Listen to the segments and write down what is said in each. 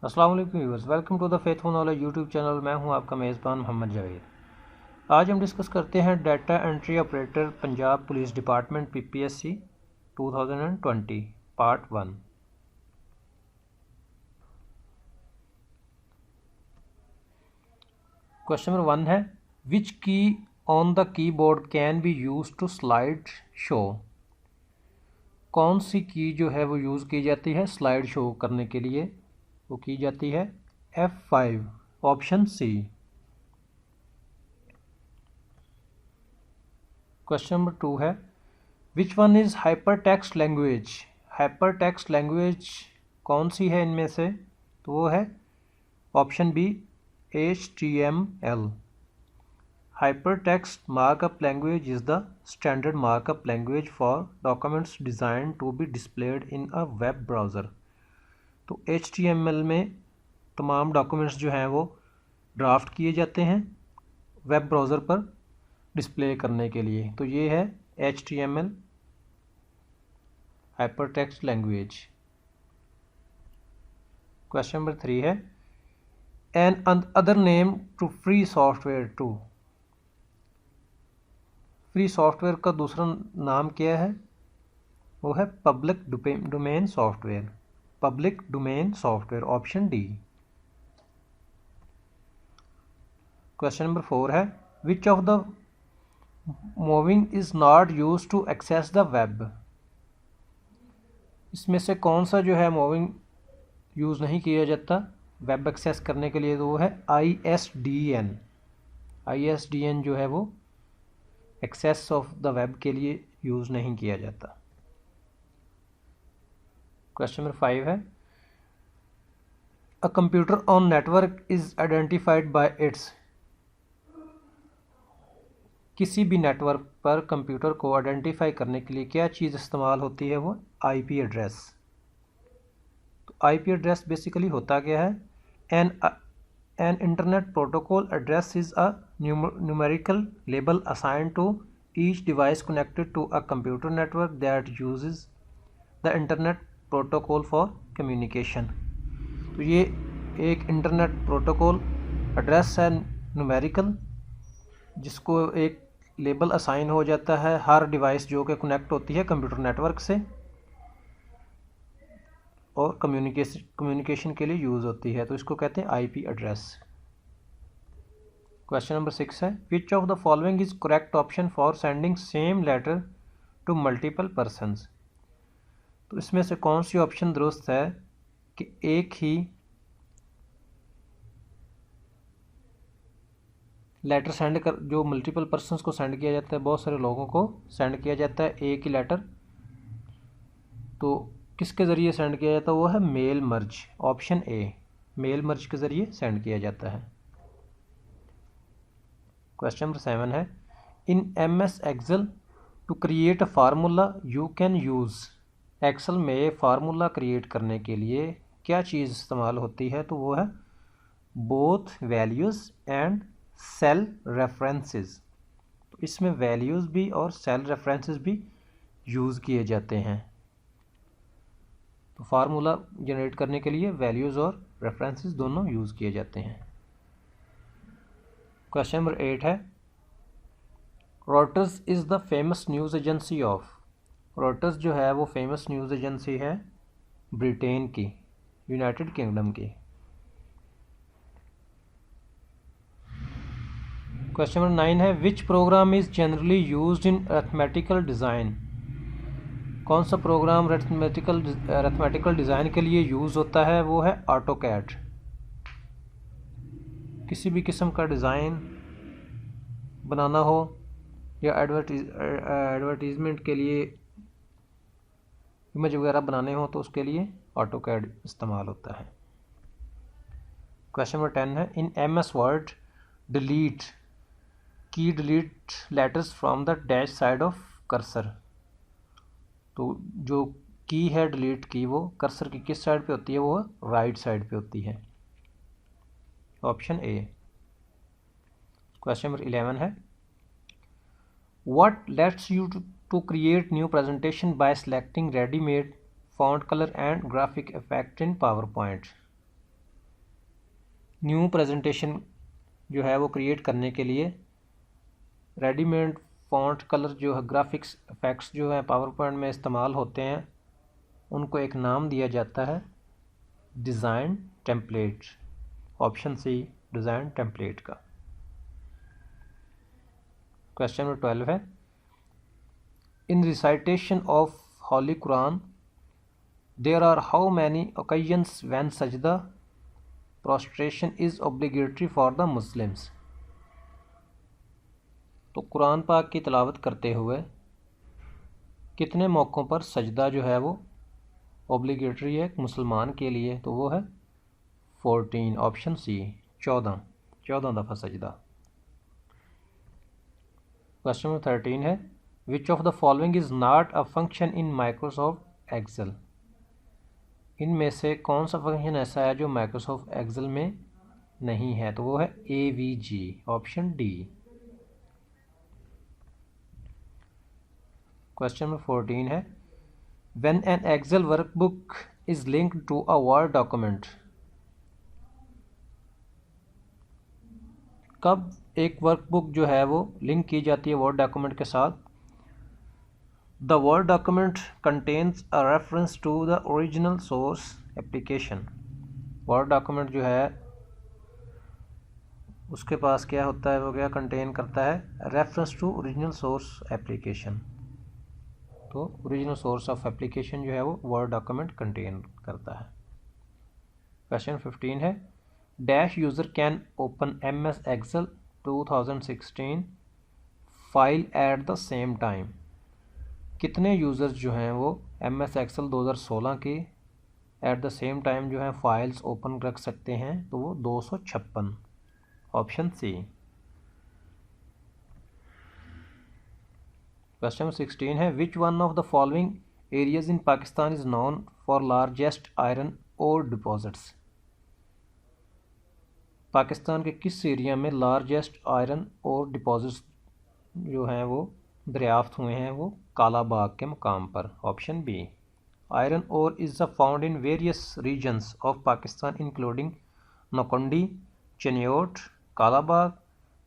अस्सलाम वालेकुम viewers, welcome to the faithful knowledge YouTube channel. मैं हूं आपका मेज़बान मोहम्मद जावेद। आज हम डिस्कस करते हैं data entry operator Punjab police department PPSC 2020 part 1। Question number 1 है, which key on the keyboard can be use to slide show. कौन सी की जो है वो यूज़ की जाती है स्लाइड शो करने के लिए? वो की जाती है F5, option C. Question number 2 है, which one is hypertext language. Hypertext language कौन सी है इनमें से? तो वो है option B HTML। Hypertext markup language is the standard markup language for documents design to be displayed in a web browser. तो HTML में तमाम डॉक्यूमेंट्स जो हैं वो ड्राफ्ट किए जाते हैं वेब ब्राउज़र पर डिस्प्ले करने के लिए। तो ये है HTML, hypertext language. Question number 3 है, another name to free software too. Free software का दूसरा नाम क्या है? वो है public domain software. Public domain software, option D. Question number 4 है, which of the moving is not use to access the web. इसमें से कौन सा जो है मूविंग यूज़ नहीं किया जाता वेब एक्सेस करने के लिए? तो वो है ISDN। ISDN जो है वो एक्सेस ऑफ द वेब के लिए यूज़ नहीं किया जाता। क्वेश्चन नंबर 5 है, a computer on network is identified by it's. किसी भी नेटवर्क पर कंप्यूटर को आइडेंटिफाई करने के लिए क्या चीज़ इस्तेमाल होती है? वो IP एड्रेस। तो IP एड्रेस बेसिकली होता क्या है? An internet protocol address is a numerical label assigned to each device connected to a computer network that uses the internet protocol for communication। तो ये एक इंटरनेट प्रोटोकॉल एड्रेस है numerical, जिसको एक label assign हो जाता है हर डिवाइस जो कि कनेक्ट होती है कंप्यूटर नेटवर्क से और कम्युनिकेशन के लिए यूज़ होती है। तो इसको कहते हैं IP एड्रेस। क्वेश्चन नंबर 6 है, which of the following is correct option for sending same letter to multiple persons. तो इसमें से कौन सी ऑप्शन दुरुस्त है कि एक ही लेटर सेंड कर जो मल्टीपल पर्सनस को सेंड किया जाता है, बहुत सारे लोगों को सेंड किया जाता है एक ही लेटर, तो किसके ज़रिए सेंड किया जाता है? वो है mail merge, option A. Mail merge के ज़रिए सेंड किया जाता है। क्वेश्चन नंबर 7 है, in MS Excel to create a formula you can use. Excel में फार्मूला क्रिएट करने के लिए क्या चीज़ इस्तेमाल होती है? तो वो है both values and cell references. तो इसमें वैल्यूज़ भी और सेल रेफरेंसेस भी यूज़ किए जाते हैं। तो फार्मूला जनरेट करने के लिए वैल्यूज़ और रेफरेंसेस दोनों यूज़ किए जाते हैं। क्वेश्चन नंबर 8 है, Reuters is the famous news agency of. Reuters जो है वो फेमस न्यूज़ एजेंसी है ब्रिटेन की, यूनाइटेड किंगडम की। क्वेश्चन नंबर 9 है, विच programme is generally used in arithmetical design. कौन सा प्रोग्राम अरिथमेटिकल डिज़ाइन के लिए यूज़ होता है? वो है ऑटोकैड। किसी भी किस्म का डिज़ाइन बनाना हो या एडवर्टीज़मेंट के लिए इमेज वगैरह बनाने हो तो उसके लिए ऑटोकैड इस्तेमाल होता है। क्वेश्चन नंबर 10 है, इन MS वर्ड डिलीट की delete letters from the dash side of cursor. तो जो की है डिलीट की, वो कर्सर की किस साइड पे होती है? वो राइट साइड पे होती है, ऑप्शन ए। क्वेश्चन नंबर 11 है, what lets you to create new presentation by selecting ready made font colour and graphic effect in PowerPoint. New presentation जो है वो क्रिएट करने के लिए रेडीमेड फॉन्ट कलर जो है, ग्राफिक्स इफेक्ट्स जो है पावर पॉइंट में इस्तेमाल होते हैं, उनको एक नाम दिया जाता है design template. Option C design template का। क्वेश्चन नंबर 12 है, in recitation of holy Quran there are how many occasions when सजदा prostration is obligatory for the Muslims. तो कुरान पाक की तिलावत करते हुए कितने मौक़ों पर सजदा जो है वो ऑब्लिगेटरी है मुसलमान के लिए, तो वो है 14। ऑप्शन सी 14 दफ़ा सजदा। क्वेश्चन नंबर 13 है, which of the following is not a function in Microsoft Excel. इनमें से कौन सा फंक्शन ऐसा है जो माइक्रोसॉफ्ट एक्सेल में नहीं है, तो वो है AVG। Option D. Question number 14 है, when an Excel workbook is linked to a Word document. कब एक वर्कबुक जो है वो लिंक की जाती है वर्ड डॉक्यूमेंट के साथ। The Word document contains a reference to the original source application. Word document जो है उसके पास क्या होता है, वो क्या कंटेन करता है, reference to original source application. तो ओरिजिनल सोर्स ऑफ एप्लीकेशन जो है वो वर्ड डॉक्यूमेंट कंटेन करता है। क्वेश्चन 15 है, dash user can open MS Excel 2016 file at the same time. कितने यूज़र्स जो हैं वो MS Excel 2016 की एट द सेम टाइम जो है फाइल्स ओपन रख सकते हैं, तो वो 256। Option C. क्वेश्चन 16 है, which one of the following areas in Pakistan is known for largest iron ore deposits. Pakistan के किस एरिया में लार्जेस्ट आयरन और डिपॉजिट्स जो हैं वो दरियाफ्त हुए हैं, वो काला बाग के मुकाम पर। Option B. Iron ore is found in various regions of Pakistan including Nokkundi, Chiniot, Kalabagh,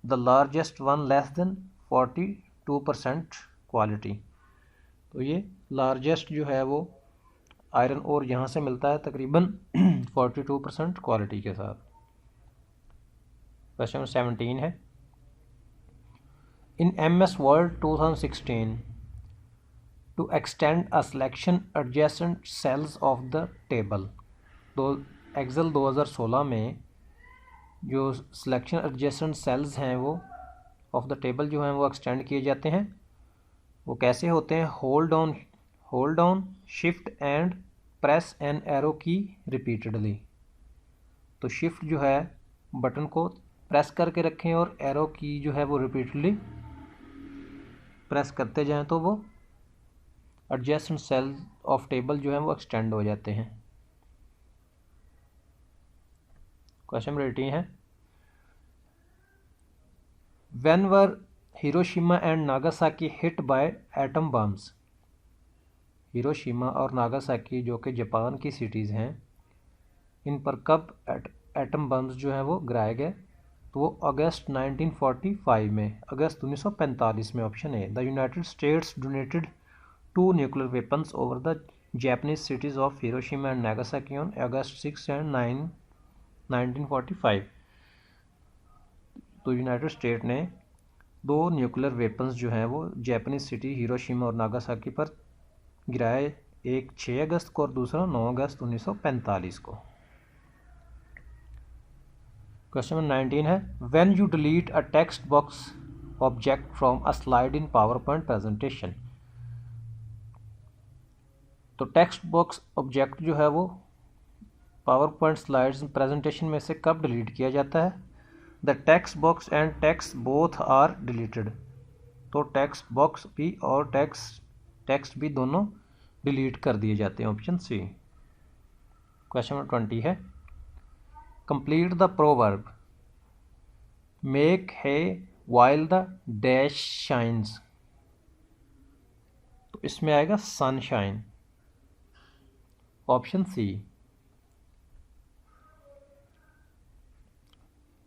the largest one less than 42% quality. तो ये लार्जेस्ट जो है वो आयरन ओर यहाँ से मिलता है तकरीबन 42% क्वालिटी के साथ। क्वेश्चन 17 है, in MS Word 2016 to extend a selection adjacent cells of the table. तो एक्सेल 2016 में जो सिलेक्शन एडजेसेंट सेल्स हैं वो ऑफ द टेबल जो हैं वो एक्सटेंड किए जाते हैं। वो कैसे होते हैं, hold down shift and press an arrow की रिपीटेडली। तो शिफ्ट जो है बटन को प्रेस करके रखें और एरो की जो है वो रिपीटेडली प्रेस करते जाएं, तो वो एडजेसेंट सेल ऑफ टेबल जो है वो एक्सटेंड हो जाते हैं। क्वेश्चन नंबर 18 है, when were Hiroshima and Nagasaki hit by atom bombs. Hiroshima और नागासाकी जो कि जापान की सिटीज़ हैं, इन पर कब एटम बम्स जो हैं वो गिराए गए, तो वो अगस्त 1945 में, अगस्त 1945 में। Option A. The United states donated 2 nuclear weapons over the Japanese cities of Hiroshima and Nagasaki on August 6 and 9 1945। तो यूनाइटेड स्टेट ने 2 न्यूक्लियर वेपन्स जो हैं वो जापानीज सिटी हिरोशिमा और नागासाकी पर गिराए, एक 6 अगस्त को और दूसरा 9 अगस्त 1945 को। क्वेश्चन नंबर 19 है, when you delete a text box object from a slide in power point presentation. तो टेक्स्ट बॉक्स ऑब्जेक्ट जो है वो पावर पॉइंट स्लाइड्स प्रेजेंटेशन में से कब डिलीट किया जाता है। The text box and text both are deleted. तो टेक्स्ट बॉक्स भी और टेक्स्ट भी दोनों डिलीट कर दिए जाते हैं। Option C. क्वेश्चन नंबर 20 है, complete the proverb make hay while the dash shines. तो इसमें आएगा sunshine. Option C.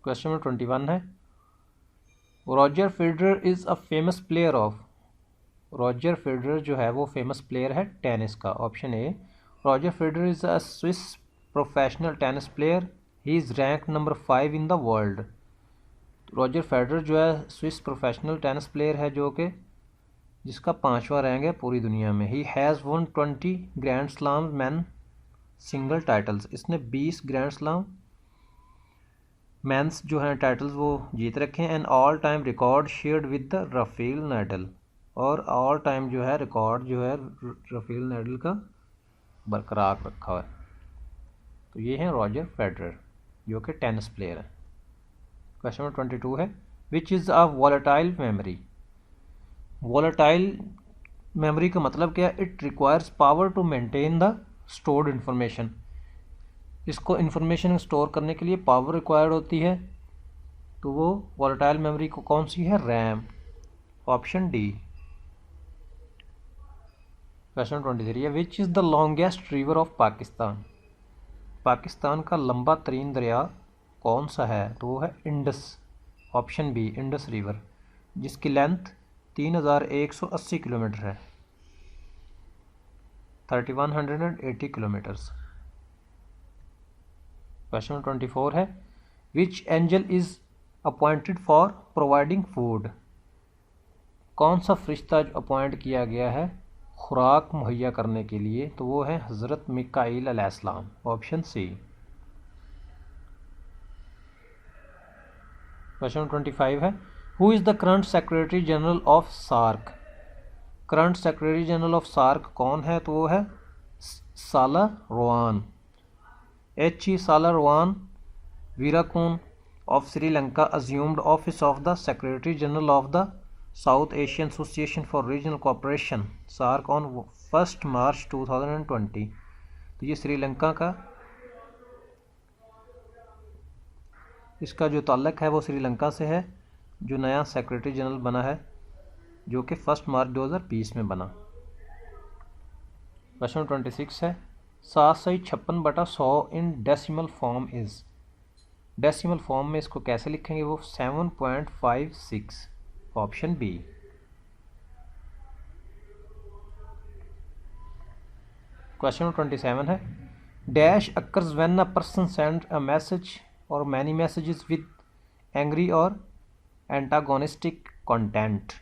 Question number 21 है, Roger Federer is a famous player of. Roger Federer जो है वो फेमस प्लेयर है टेनिस का। Option A, Roger Federer is a Swiss professional tennis player, he is rank number 5 in the world. Roger Federer जो है Swiss professional tennis player है जो कि जिसका 5वां रैंक है पूरी दुनिया में। He has one 20 grand slam man single titles. इसने 20 ग्रैंड स्लाम मैंस जो हैं टाइटल्स वो जीत रखे हैं। And all time record shared with the Rafael Nadal, और ऑल टाइम जो है रिकॉर्ड जो है राफेल नाडल का बरकरार रखा हुआ है। तो ये हैं रॉजर फेडरर जो कि टेनिस प्लेयर है। क्वेश्चन नंबर 22 है, which is a volatile memory. Volatile memory का मतलब क्या है? It requires power to maintain the stored information. इसको इन्फॉर्मेशन स्टोर करने के लिए पावर रिक्वायर्ड होती है। तो वो वॉलेटाइल मेमोरी को कौन सी है? रैम। Option D. क्वेश्चन 23 है, which is the longest river of Pakistan. Pakistan का लंबा तरीन दरिया कौन सा है? तो वो है Indus. Option B, Indus river, जिसकी लेंथ 3180 किलोमीटर है, 3180 किलोमीटर्स। क्वेश्चन 24 है, which angel is appointed for providing food. कौन सा फरिश्ता अपॉइंट किया गया है खुराक मुहैया करने के लिए? तो वो है हज़रत मिकाईल अलैहिस्सलाम। Option C. क्वेश्चन 25 है, who is the current secretary general of SAARC. Current secretary general of SAARC कौन है? तो वो है साला रोवान। H.E. Salar Rowan Veerakoon of Sri Lanka assumed office of the Secretary General of the South Asian Association for Regional Cooperation (SAARC) on 1 March 2020। तो ये श्रीलंका का इसका जो ताल्लुक़ है वो श्रीलंका से है, जो नया सेक्रेटरी जनरल बना है जो कि 1 मार्च 2020 में बना। क्वेश्चन 26 है, 756/100 in decimal form is. Decimal form में इसको कैसे लिखेंगे? वो 7.56। Option B. क्वेश्चन 27 है, dash occurs when a person send a message और मैनी मैसेजेस विद एंग्री और एंटागोनिस्टिक कंटेंट।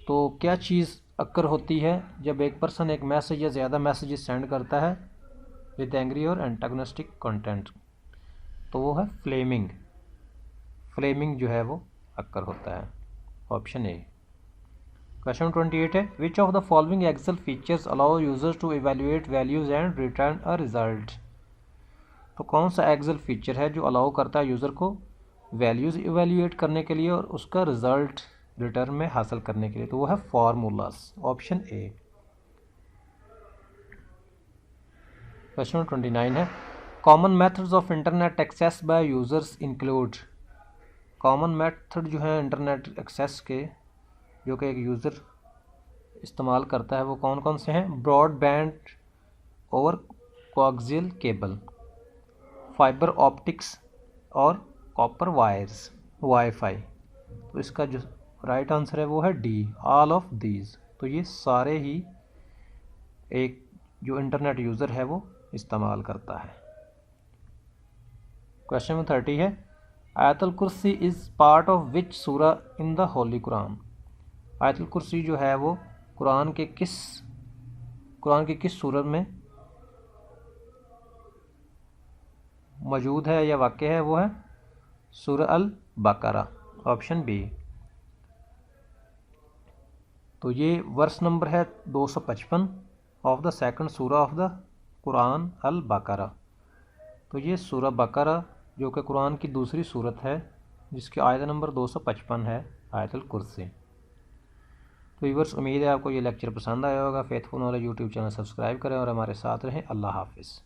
तो क्या चीज़ अक्कर होती है जब एक पर्सन एक मैसेज या ज़्यादा मैसेजेस सेंड करता है विद एंग्री और एंटागोनिस्टिक कंटेंट? तो वो है फ्लेमिंग। फ्लेमिंग जो है वो अक्कर होता है। Option A. क्वेश्चन 28 है, which of the following Excel features allow users to evaluate values and return a result. तो कौन सा एक्सेल फीचर है जो अलाउ करता है यूज़र को वैल्यूज़ इवेल्युएट करने के लिए और उसका रिजल्ट रिटर्न में हासिल करने के लिए? तो वो है फार्मूलास। Option A. क्वेश्चन 29 है, common methods of internet access by users include. Common method जो है इंटरनेट एक्सेस के जो कि एक यूज़र इस्तेमाल करता है वो कौन कौन से हैं? Broadband over coaxial cable, fibre optics और कॉपर वायर्स, वाईफाई। तो इसका जो राइट आंसर है वो है डी, ऑल ऑफ दीज। तो ये सारे ही एक जो इंटरनेट यूज़र है वो इस्तेमाल करता है। क्वेश्चन नंबर 30 है, आयतुल कुर्सी इज़ पार्ट ऑफ विच सूरा इन द होली कुरान। आयतुल कुर्सी जो है वो कुरान की किस सूरत में मौजूद है या वाक़या है? वो है सूरा अल बकरा। Option B. तो ये वर्स नंबर है 255 of the second surah of the Quran al Baqarah. तो ये सूरा बकरा जो कि कुरान की दूसरी सूरत है जिसकी आयत नंबर 255 है, आयतुल कुर्सी। तो व्यूअर्स, उम्मीद है आपको ये लेक्चर पसंद आया होगा। Faithful knowledge YouTube channel subscribe करें और हमारे साथ रहें। अल्लाह हाफिज़।